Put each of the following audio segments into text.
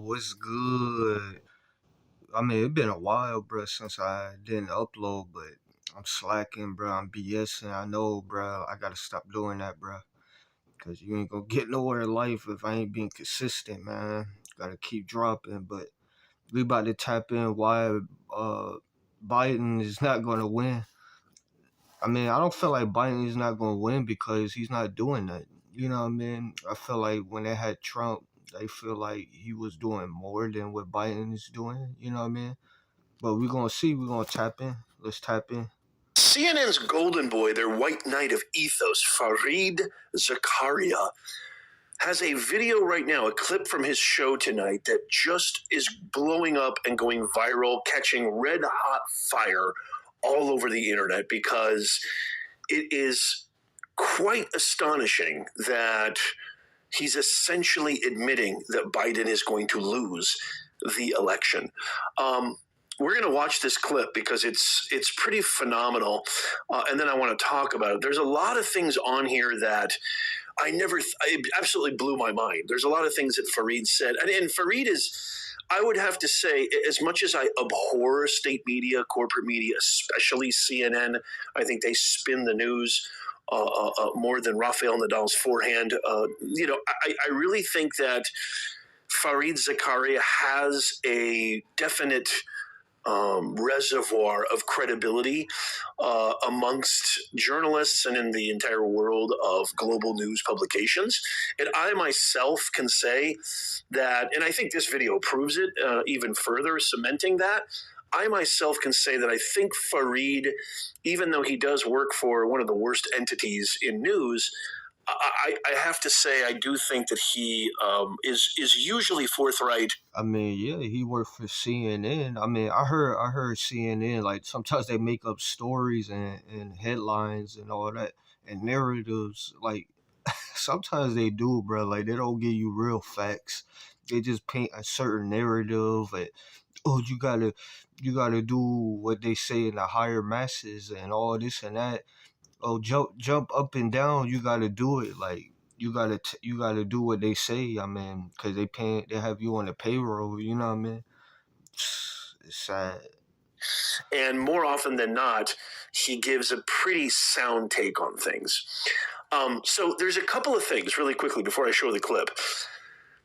what's good? I mean, it's been a while, bro, since I didn't upload, but I'm slacking, bro. I'm BSing. I know, bro. I gotta stop doing that, bro. Cause you ain't gonna get nowhere in life if I ain't being consistent, man. Gotta keep dropping, but we about to tap in why uh Biden is not gonna win. I mean, I don't feel like Biden is not gonna win because he's not doing nothing. You know what I mean? I feel like when they had Trump, they feel like he was doing more than what Biden is doing. You know what I mean? But we're gonna see. We're gonna tap in. Let's tap in. CNN's golden boy, their white knight of ethos, Fareed Zakaria, has a video right now, a clip from his show tonight that just is blowing up and going viral, catching red hot fire all over the internet because it is quite astonishing that he's essentially admitting that Biden is going to lose the election. We're going to watch this clip because it's pretty phenomenal, and then I want to talk about it. There's a lot of things on here that it absolutely blew my mind. There's a lot of things that Fareed said, and Fareed is, I would have to say, as much as I abhor state media, corporate media, especially CNN, I think they spin the news more than Rafael Nadal's forehand. I really think that Fareed Zakaria has a definite reservoir of credibility amongst journalists and in the entire world of global news publications. And I myself can say that, and I think this video proves it even further, cementing that. I myself can say that I think Fareed, even though he does work for one of the worst entities in news, I have to say I do think that he is usually forthright. I mean, yeah, he worked for CNN. I mean, I heard CNN, like sometimes they make up stories and headlines and all that and narratives. Like sometimes they do, bro. Like they don't give you real facts. They just paint a certain narrative. And, oh, you gotta do what they say in the higher masses and all this and that. Oh, jump up and down. You gotta do it. Like you gotta do what they say. I mean, cause they have you on the payroll. You know what I mean? It's sad. And more often than not, he gives a pretty sound take on things. So there's a couple of things really quickly before I show the clip.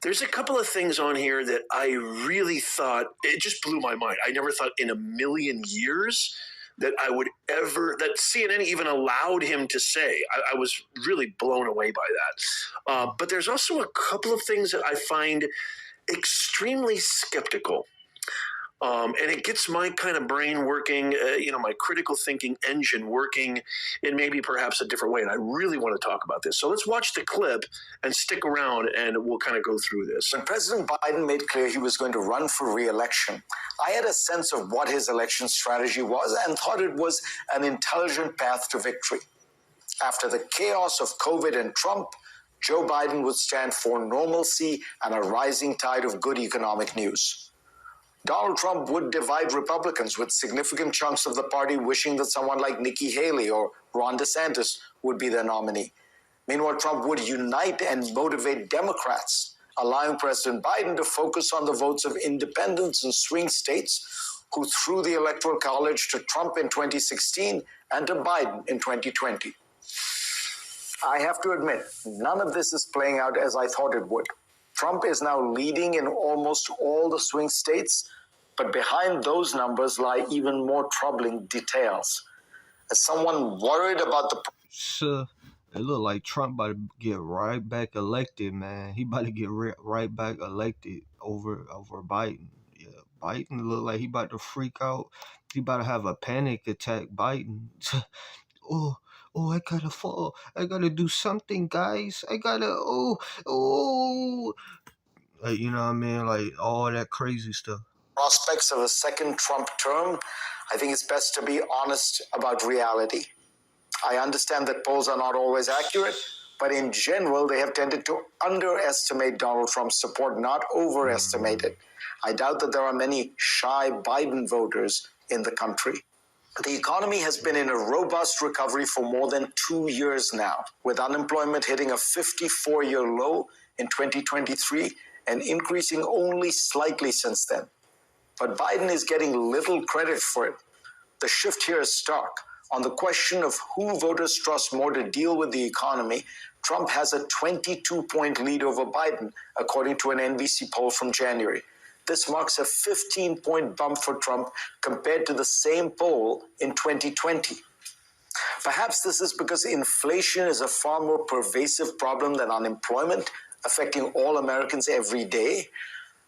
There's a couple of things on here that I really thought, it just blew my mind. I never thought in a million years that that CNN even allowed him to say. I was really blown away by that. But there's also a couple of things that I find extremely skeptical. And it gets my kind of brain working, my critical thinking engine working in maybe perhaps a different way. And I really want to talk about this. So let's watch the clip and stick around and we'll kind of go through this. When President Biden made clear he was going to run for re-election, I had a sense of what his election strategy was and thought it was an intelligent path to victory. After the chaos of COVID and Trump, Joe Biden would stand for normalcy and a rising tide of good economic news. Donald Trump would divide Republicans, with significant chunks of the party wishing that someone like Nikki Haley or Ron DeSantis would be their nominee. Meanwhile, Trump would unite and motivate Democrats, allowing President Biden to focus on the votes of independents and swing states who threw the Electoral College to Trump in 2016 and to Biden in 2020. I have to admit, none of this is playing out as I thought it would. Trump is now leading in almost all the swing states, but behind those numbers lie even more troubling details. As someone worried about the... So it look like Trump about to get right back elected, man. He about to get right back elected over Biden. Yeah, Biden look like he about to freak out. He about to have a panic attack. Biden. oh, I gotta fall. I gotta do something, guys. I gotta. Oh. Like, you know what I mean? Like all that crazy stuff. Prospects of a second Trump term, I think it's best to be honest about reality. I understand that polls are not always accurate, but in general, they have tended to underestimate Donald Trump's support, not overestimate it. I doubt that there are many shy Biden voters in the country. The economy has been in a robust recovery for more than 2 years now, with unemployment hitting a 54-year low in 2023 and increasing only slightly since then. But Biden is getting little credit for it. The shift here is stark. On the question of who voters trust more to deal with the economy, Trump has a 22-point lead over Biden, according to an NBC poll from January. This marks a 15-point bump for Trump compared to the same poll in 2020. Perhaps this is because inflation is a far more pervasive problem than unemployment, affecting all Americans every day.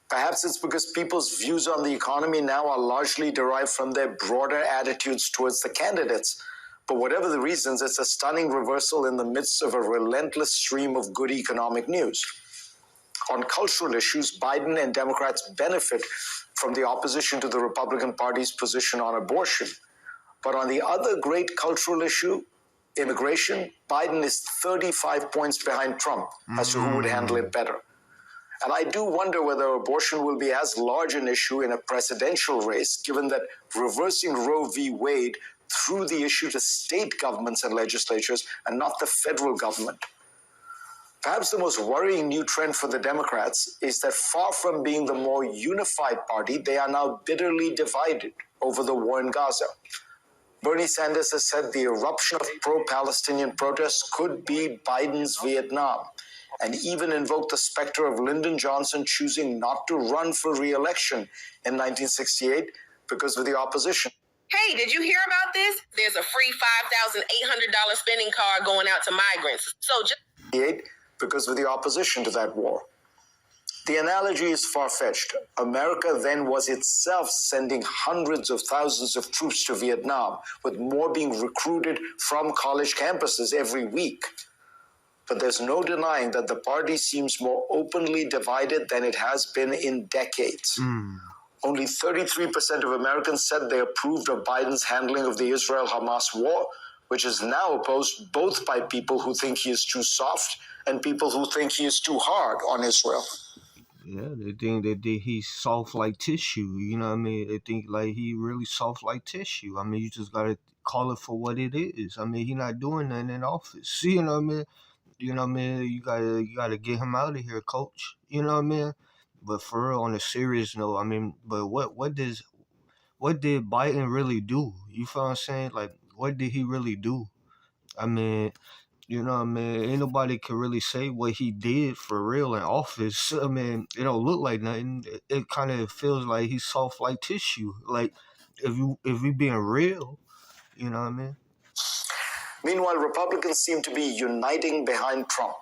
Perhaps it's because people's views on the economy now are largely derived from their broader attitudes towards the candidates. But whatever the reasons, it's a stunning reversal in the midst of a relentless stream of good economic news. On cultural issues, Biden and Democrats benefit from the opposition to the Republican Party's position on abortion. But on the other great cultural issue, immigration, Biden is 35 points behind Trump as to who would handle it better. And I do wonder whether abortion will be as large an issue in a presidential race, given that reversing Roe v. Wade threw the issue to state governments and legislatures and not the federal government. Perhaps the most worrying new trend for the Democrats is that far from being the more unified party, they are now bitterly divided over the war in Gaza. Bernie Sanders has said the eruption of pro-Palestinian protests could be Biden's Vietnam, and even invoked the specter of Lyndon Johnson choosing not to run for re-election in 1968 because of the opposition. Hey, did you hear about this? There's a free $5,800 spending card going out to migrants. So just because of the opposition to that war. The analogy is far-fetched. America then was itself sending hundreds of thousands of troops to Vietnam, with more being recruited from college campuses every week. But there's no denying that the party seems more openly divided than it has been in decades. Only 33% of Americans said they approved of Biden's handling of the Israel-Hamas war, which is now opposed both by people who think he is too soft and people who think he is too hard on Israel. Yeah, they think that he's soft like tissue. You know what I mean? They think like he really soft like tissue. I mean, you just gotta call it for what it is. I mean, he not doing nothing in office. You know what I mean? You know what I mean? You gotta get him out of here, coach. You know what I mean? But for real, on a serious note, I mean, but what did Biden really do? You feel what I'm saying? Like, what did he really do? I mean, you know what I mean? Ain't nobody can really say what he did for real in office. I mean, it don't look like nothing. It kind of feels like he's soft like tissue. Like, if we being real, you know what I mean? Meanwhile, Republicans seem to be uniting behind Trump.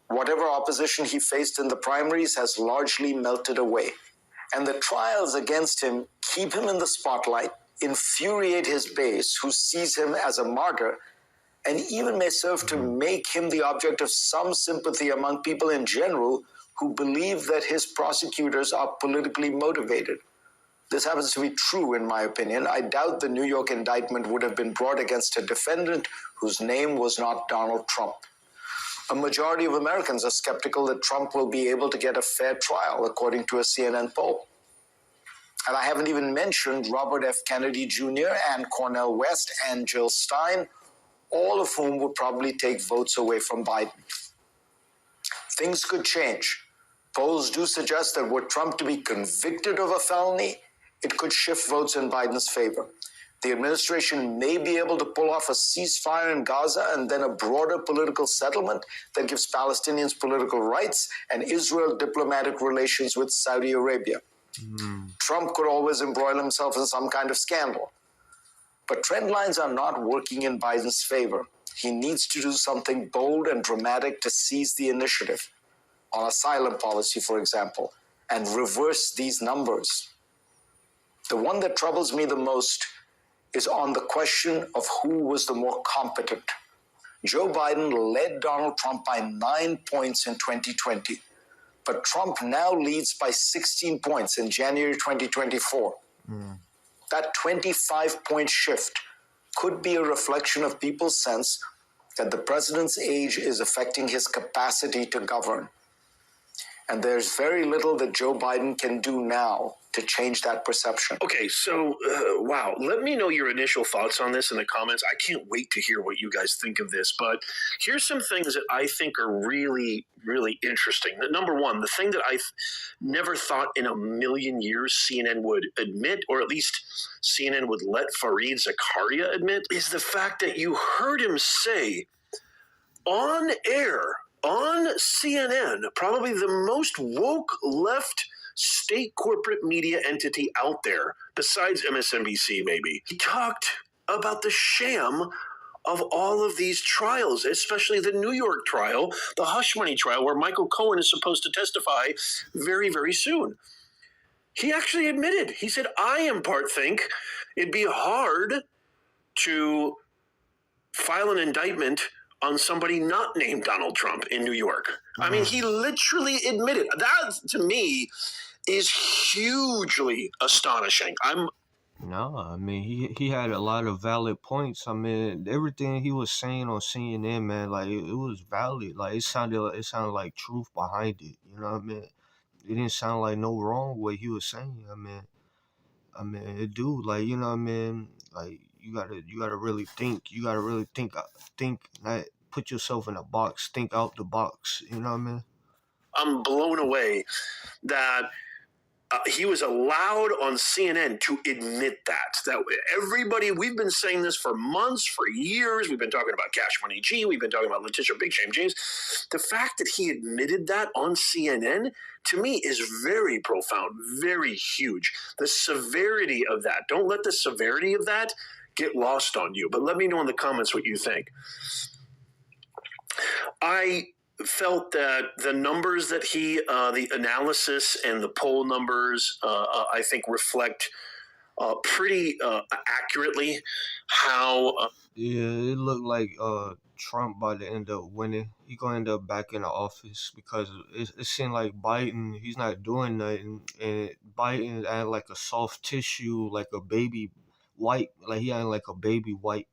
Whatever opposition he faced in the primaries has largely melted away. And the trials against him keep him in the spotlight, infuriate his base, who sees him as a martyr, and even may serve to make him the object of some sympathy among people in general who believe that his prosecutors are politically motivated. This happens to be true, in my opinion. I doubt the New York indictment would have been brought against a defendant whose name was not Donald Trump. A majority of Americans are skeptical that Trump will be able to get a fair trial, according to a CNN poll. And I haven't even mentioned Robert F. Kennedy Jr. and Cornel West and Jill Stein, all of whom would probably take votes away from Biden. Things could change. Polls do suggest that were Trump to be convicted of a felony, it could shift votes in Biden's favor. The administration may be able to pull off a ceasefire in Gaza and then a broader political settlement that gives Palestinians political rights and Israel diplomatic relations with Saudi Arabia. Trump could always embroil himself in some kind of scandal. But trend lines are not working in Biden's favor. He needs to do something bold and dramatic to seize the initiative, on asylum policy, for example, and reverse these numbers. The one that troubles me the most is on the question of who was the more competent. Joe Biden led Donald Trump by 9 points in 2020, but Trump now leads by 16 points in January 2024. That 25-point shift could be a reflection of people's sense that the president's age is affecting his capacity to govern. And there's very little that Joe Biden can do now to change that perception. Okay, so wow. Let me know your initial thoughts on this in the comments. I can't wait to hear what you guys think of this. But here's some things that I think are really, really interesting. Number one, the thing that I never thought in a million years CNN would admit, or at least CNN would let Fareed Zakaria admit, is the fact that you heard him say on air on CNN, probably the most woke left state corporate media entity out there, besides MSNBC, maybe. He talked about the sham of all of these trials, especially the New York trial, the hush money trial, where Michael Cohen is supposed to testify very, very soon. He actually admitted, he said, I in part think it'd be hard to file an indictment on somebody not named Donald Trump in New York. I mean, he literally admitted that. To me is hugely astonishing. No, I mean he had a lot of valid points. I mean everything he was saying on CNN, man, like it was valid. Like it sounded like truth behind it. You know what I mean? It didn't sound like no wrong what he was saying. I mean, it do like you know what I mean. Like you gotta really think. You gotta really think. Not put yourself in a box. Think out the box. You know what I mean? I'm blown away that he was allowed on CNN to admit that everybody, we've been saying this for months, for years. We've been talking about Cash Money G. We've been talking about Letitia Big Shame James. The fact that he admitted that on CNN, to me, is very profound, very huge. The severity of that, don't let the severity of that get lost on you. But let me know in the comments what you think. I felt that the numbers that the analysis and the poll numbers, I think reflect pretty accurately how. Yeah, it looked like Trump about to end up winning. He gonna end up back in the office because it seemed like Biden he's not doing nothing, and Biden had like a soft tissue, like a baby wipe, like he had like a baby wipe.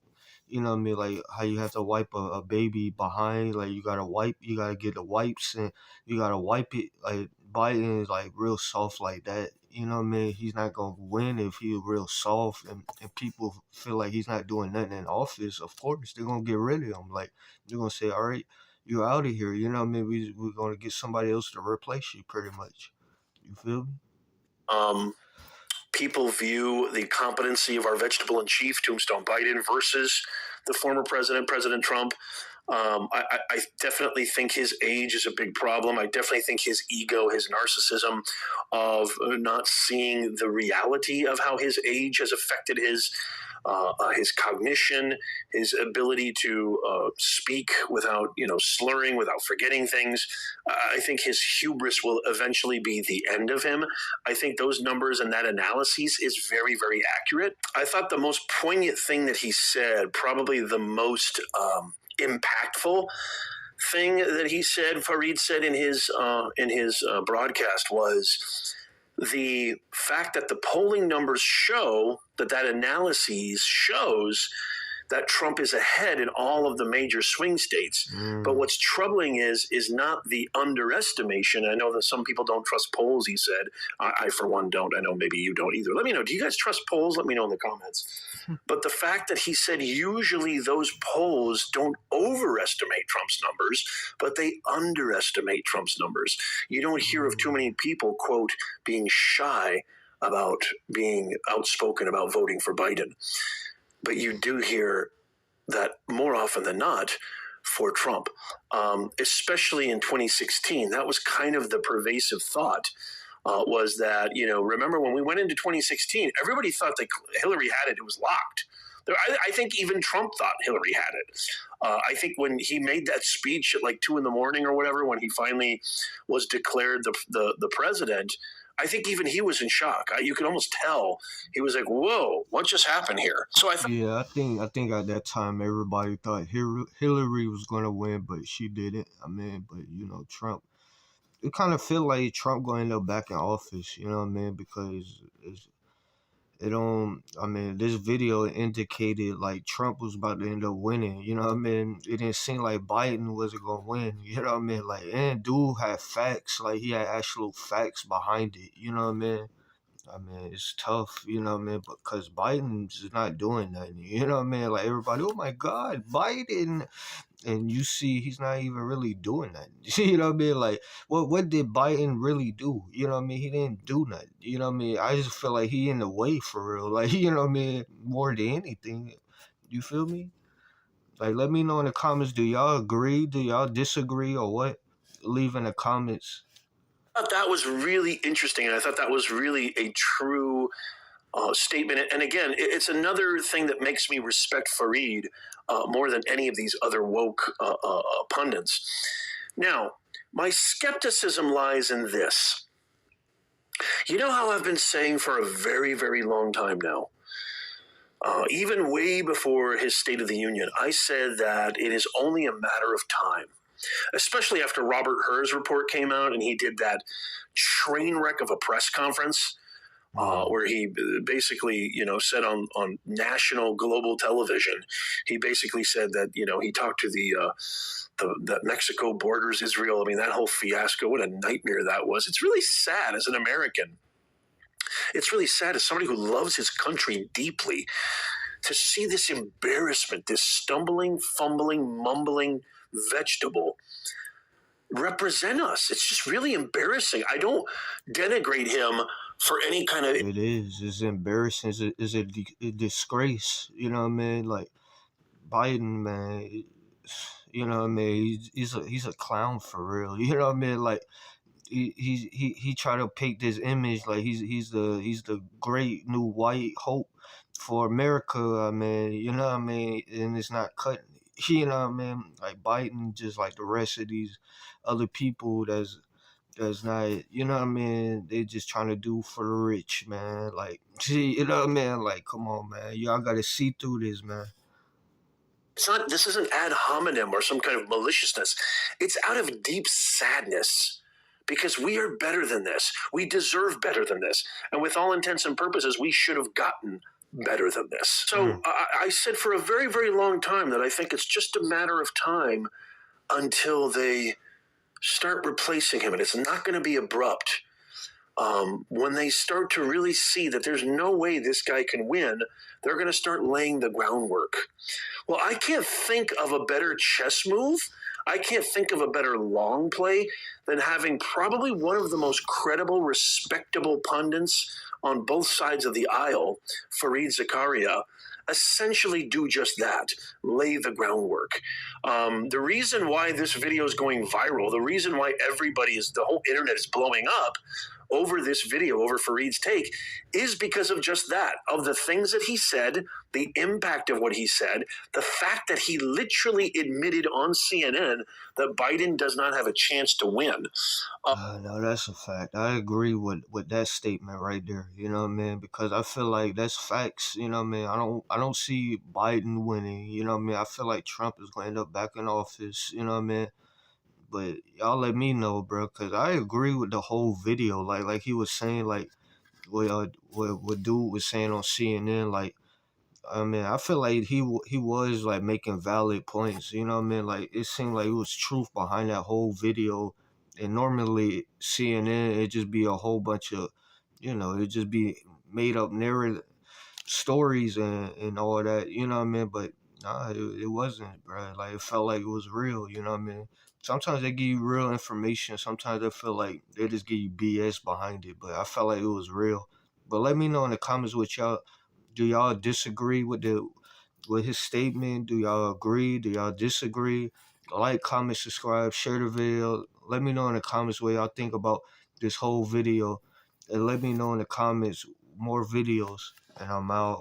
You know what I mean? Like how you have to wipe a baby behind, like you gotta get the wipes and you gotta wipe it. Like Biden is like real soft like that. You know what I mean? He's not gonna win if he's real soft and people feel like he's not doing nothing in office. Of course, they're gonna get rid of him. Like they're gonna say, all right, you're out of here. You know what I mean? We're gonna get somebody else to replace you pretty much. You feel me? Um, People view the competency of our vegetable in chief, Tombstone Biden, versus the former president, President Trump. I definitely think his age is a big problem. I definitely think his ego, his narcissism of not seeing the reality of how his age has affected his cognition, his ability to speak without slurring, without forgetting things. I think his hubris will eventually be the end of him. I think those numbers and that analysis is very, very accurate. I thought the most poignant thing that he said, probably the most impactful thing that he said, Fareed said in his broadcast, was the fact that the polling numbers show that analysis shows that Trump is ahead in all of the major swing states. But what's troubling is not the underestimation. I know that some people don't trust polls, he said. I for one, don't. I know maybe you don't either. Let me know. Do you guys trust polls? Let me know in the comments. But the fact that he said usually those polls don't overestimate Trump's numbers, but they underestimate Trump's numbers. You don't hear of too many people, quote, being shy about being outspoken about voting for Biden. But you do hear that more often than not for Trump, especially in 2016. That was kind of the pervasive thought. Was that, remember when we went into 2016, everybody thought that Hillary had it, it was locked. I think even Trump thought Hillary had it. I think when he made that speech at like 2 a.m. or whatever, when he finally was declared the president, I think even he was in shock. You could almost tell he was like, "Whoa, what just happened here?" So Yeah, I think at that time everybody thought Hillary was gonna win, but she didn't. I mean, but Trump. It kind of feel like Trump gonna end up back in office. You know what I mean? Because it don't. I mean, this video indicated like Trump was about to end up winning. You know what I mean? It didn't seem like Biden wasn't gonna win. You know what I mean? Like, and dude had facts. Like, he had actual facts behind it. You know what I mean? I mean, it's tough, you know what I mean? Because Biden's not doing nothing, you know what I mean? Like, everybody, oh my God, Biden. And you see, he's not even really doing nothing. You know what I mean? Like, what did Biden really do? You know what I mean? He didn't do nothing. You know what I mean? I just feel like he in the way for real. Like, you know what I mean? More than anything. You feel me? Like, let me know in the comments. Do y'all agree? Do y'all disagree or what? Leave in the comments. I thought that was really interesting, and I thought that was really a true statement. And again, it's another thing that makes me respect Fareed more than any of these other woke pundits. Now, my skepticism lies in this. You know how I've been saying for a very, very long time now, even way before his State of the Union, I said that it is only a matter of time, especially after Robert Herr's report came out and he did that train wreck of a press conference where he basically, said on national global television, he basically said that, he talked to the Mexico borders Israel. I mean, that whole fiasco, what a nightmare that was. It's really sad as an American. It's really sad as somebody who loves his country deeply to see this embarrassment, this stumbling, fumbling, mumbling vegetable represent us. It's just really embarrassing. I don't denigrate him for any kind of. It is. It's embarrassing. A disgrace. You know what I mean? Like, Biden, man. You know what I mean? He's a clown for real. You know what I mean? Like, he tried to paint this image like he's the great new white hope for America. I mean, you know what I mean? And it's not cutting. You know what I mean? Like, Biden, just like the rest of these other people that's not, you know what I mean? They just trying to do for the rich, man. Like, see, you know what I mean? Like, come on, man. Y'all got to see through this, man. It's not. This isn't ad hominem or some kind of maliciousness. It's out of deep sadness because we are better than this. We deserve better than this. And with all intents and purposes, we should have gotten better than this. So I said for a very, very long time that I think it's just a matter of time until they start replacing him. And it's not going to be abrupt. When they start to really see that there's no way this guy can win, they're going to start laying the groundwork. Well, I can't think of a better chess move. I can't think of a better long play than having probably one of the most credible, respectable pundits on both sides of the aisle, Fareed Zakaria, essentially do just that, lay the groundwork. The reason why this video is going viral, the reason why the whole internet is blowing up over this video, over Fareed's take, is because of just that, of the things that he said, the impact of what he said, the fact that he literally admitted on CNN that Biden does not have a chance to win. No, that's a fact. I agree with that statement right there. You know what I mean? Because I feel like that's facts. You know what I mean? I don't see Biden winning. You know what I mean? I feel like Trump is going to end up back in office. You know what I mean? But y'all let me know, bro, because I agree with the whole video. Like he was saying, like what dude was saying on CNN. Like, I mean, I feel like he was like making valid points. You know what I mean? Like, it seemed like it was truth behind that whole video. And normally CNN, it just be a whole bunch of, it just be made up narrative stories and all that. You know what I mean? But nah, it wasn't, bro. Like, it felt like it was real. You know what I mean? Sometimes they give you real information. Sometimes I feel like they just give you BS behind it. But I felt like it was real. But let me know in the comments what y'all. Do y'all disagree with his statement? Do y'all agree? Do y'all disagree? Like, comment, subscribe, share the video. Let me know in the comments what y'all think about this whole video. And let me know in the comments more videos. And I'm out.